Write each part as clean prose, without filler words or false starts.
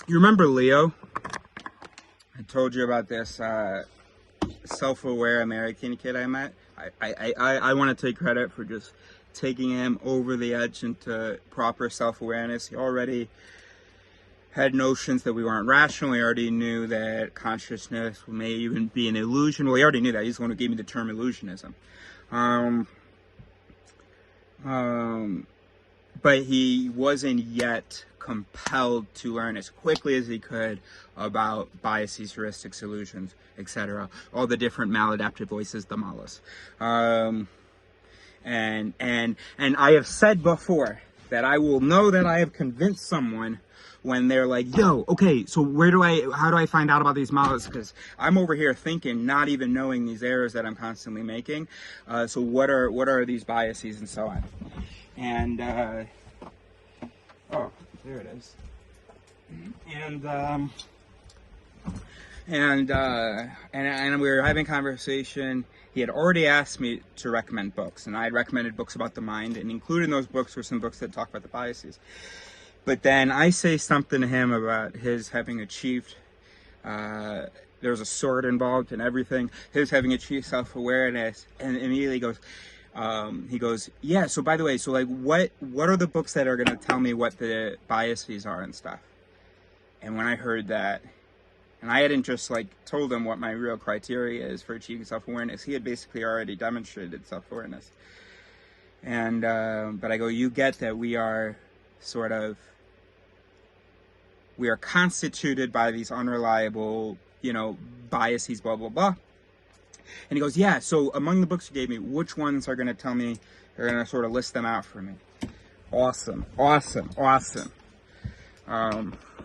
You remember Leo? I told you about this self-aware American kid I met. I want to take credit for just taking him over the edge into proper self-awareness. He already had notions that we weren't rational. He already knew that consciousness may even be an illusion. Well, he already knew that. He's the one who gave me the term illusionism. But he wasn't yet compelled to learn as quickly as he could about biases, heuristics, illusions, etc. All the different maladaptive voices, the malas. And I have said before that I will know that I have convinced someone when they're like, yo, okay, so how do I find out about these malas? Because I'm over here thinking, not even knowing these errors that I'm constantly making. So what are these biases and so on? And, oh, there it is. And we were having a conversation. He had already asked me to recommend books, and I had recommended books about the mind, and included in those books were some books that talk about the biases. But then I say something to him about his having achieved, there's a sword involved and everything, his having achieved self-awareness, and immediately he goes, yeah, so by the way, so like what are the books that are going to tell me what the biases are and stuff? And when I heard that, and I hadn't just like told him what my real criteria is for achieving self-awareness, he had basically already demonstrated self-awareness. And but I go, you get that we are constituted by these unreliable, biases, blah, blah, blah. And he goes, yeah, so among the books you gave me, which ones are going to tell me, they're going to sort of list them out for me. Awesome.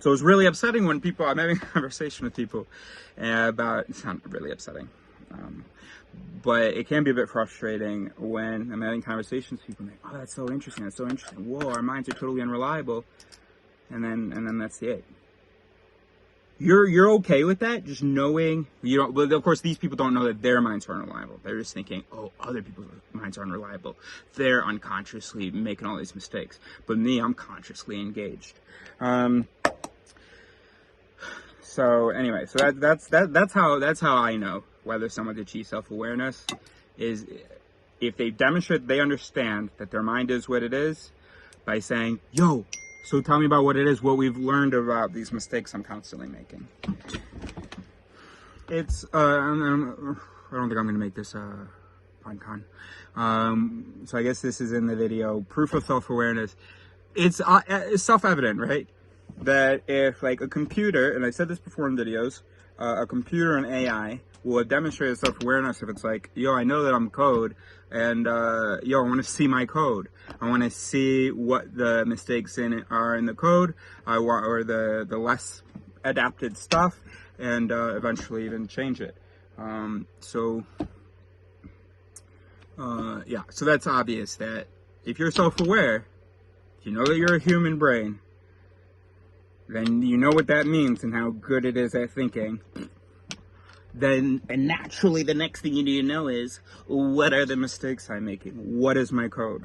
So it was really upsetting when I'm having a conversation with people about, it's not really upsetting, but it can be a bit frustrating when I'm having conversations with people, like, oh, that's so interesting, whoa, our minds are totally unreliable, and then that's it. You're okay with that? Just knowing, well, of course, these people don't know that their minds are unreliable. They're just thinking, oh, other people's minds are unreliable. They're unconsciously making all these mistakes. But me, I'm consciously engaged. So anyway, so that's how I know whether someone's achieved self-awareness, is if they demonstrate they understand that their mind is what it is by saying, yo, so tell me about what it is, what we've learned about these mistakes I'm constantly making. It's, I don't think I'm going to make this PodCon. So I guess this is in the video. Proof of self-awareness. It's self-evident, right? That if like a computer, and I said this before in videos, a computer and AI will demonstrate self-awareness if it's like, yo, I know that I'm code, and yo, I want to see my code. I want to see what the mistakes in it are in the code, or the less adapted stuff, and eventually even change it. Yeah, so that's obvious that if you're self-aware, if you know that you're a human brain, then you know what that means and how good it is at thinking. And naturally, the next thing you need to know is, what are the mistakes I'm making? What is my code?